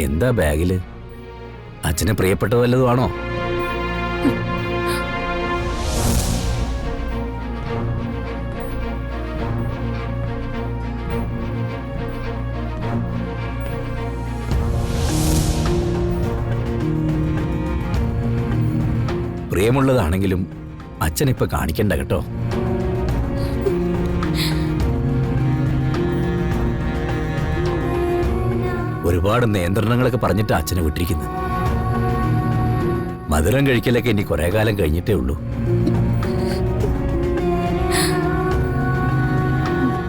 എന്താ ബാഗില്? അച്ഛന് പ്രിയപ്പെട്ട വല്ലതുമാണോ? പ്രിയമുള്ളതാണെങ്കിലും അച്ഛനിപ്പോ കാണിക്കണ്ട കേട്ടോ. ഒരുപാട് നിയന്ത്രണങ്ങളൊക്കെ പറഞ്ഞിട്ട് അച്ഛനെ വിട്ടിരിക്കുന്നു. മധുരം കഴിക്കലൊക്കെ ഇനി കുറെ കാലം കഴിഞ്ഞിട്ടേ ഉള്ളൂ.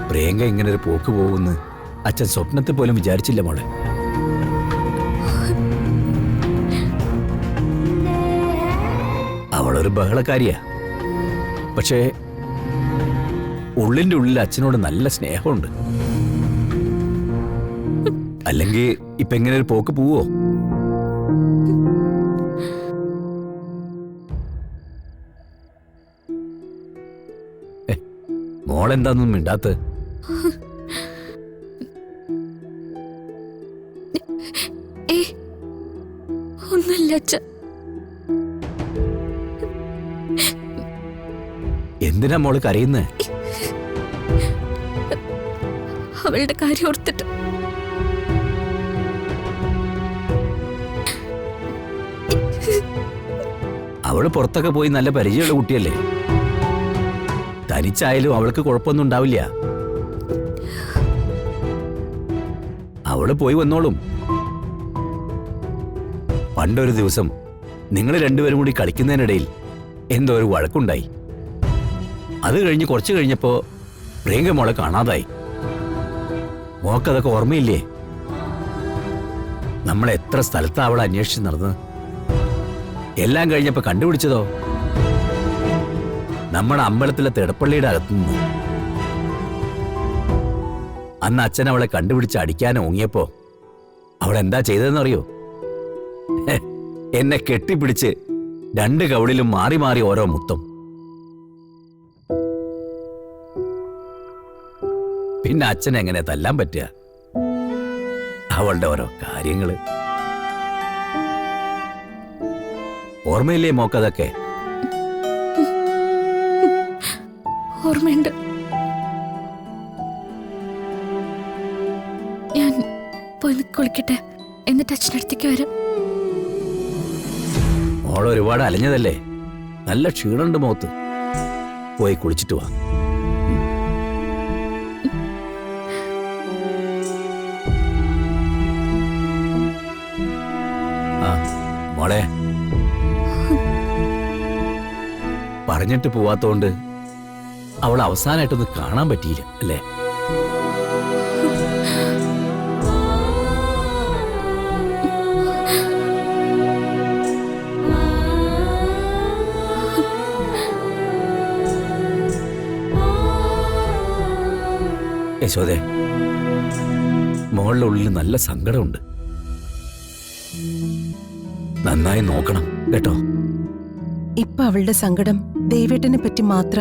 പ്രിയങ്ക ഇങ്ങനെ ഒരു പോക്ക് പോകുമെന്ന് അച്ഛൻ സ്വപ്നത്തിൽ പോലും വിചാരിച്ചില്ല മോളെ. അവളൊരു ബഹളക്കാരിയാ. പക്ഷേ ഉള്ളിന്റെ ഉള്ളിൽ അച്ഛനോട് നല്ല സ്നേഹമുണ്ട്. അല്ലെങ്കിൽ ഇപ്പൊ എങ്ങനെ ഒരു പോക്ക് പോവോ? മോളെന്താന്നും മിണ്ടാത്ത? ഒന്നല്ല അച്ഛ. എന്തിനാ മോള് കരയുന്നേ? അവളുടെ കാര്യം ഓർത്തിട്ട്. അവള് പുറത്തൊക്കെ പോയി നല്ല പരിചയമുള്ള കുട്ടിയല്ലേ. തനിച്ചായാലും അവൾക്ക് കുഴപ്പമൊന്നും ഉണ്ടാവില്ല. അവള് പോയി വന്നോളും. പണ്ടൊരു ദിവസം നിങ്ങൾ രണ്ടുപേരും കൂടി കളിക്കുന്നതിനിടയിൽ എന്തോ ഒരു വഴക്കുണ്ടായി. അത് കഴിഞ്ഞ് കുറച്ച് കഴിഞ്ഞപ്പോ പ്രിയങ്ക മോളെ കാണാതായി. മോക്കതൊക്കെ ഓർമ്മയില്ലേ? നമ്മൾ എത്ര സ്ഥലത്താ അവളെ അന്വേഷിച്ച് നടന്നത്. എല്ലാം കഴിഞ്ഞപ്പോ കണ്ടുപിടിച്ചതോ നമ്മുടെ അമ്പലത്തിലെ തിടപ്പള്ളിയുടെ അകത്തുനിന്ന്. അന്ന് അച്ഛൻ അവളെ കണ്ടുപിടിച്ച് അടിക്കാൻ ഓങ്ങിയപ്പോ അവളെന്താ ചെയ്തതെന്നറിയോ? എന്നെ കെട്ടിപ്പിടിച്ച് രണ്ട് കവിളിലും മാറി മാറി ഓരോ മുത്തം. പിന്നെ അച്ഛൻ എങ്ങനെ തല്ലാൻ പറ്റുക? അവളുടെ ഓരോ കാര്യങ്ങള് ഓർമ്മയില്ലേ മോക്കതൊക്കെ? ഓർമ്മയുണ്ട്. ഞാൻ പോയി കുളിക്കട്ടെ, എന്നിട്ട് അച്ഛനടുത്തേക്ക് വരാം. മോൾ ഒരുപാട് അലഞ്ഞതല്ലേ, നല്ല ക്ഷീണുണ്ട് മുഖത്ത്. പോയി കുളിച്ചിട്ട് വാ. മോളെ, പറഞ്ഞിട്ട് പോവാത്തോണ്ട് അവൾ അവസാനമായിട്ടൊന്ന് കാണാൻ പറ്റിയില്ല അല്ലേ? യശോദേ, മോളുടെ ഉള്ളിൽ നല്ല സങ്കടമുണ്ട്. നന്നായി നോക്കണം കേട്ടോ. ഇപ്പൊ അവളുടെ സങ്കടം ദേവേട്ടനെ പറ്റി മാത്ര.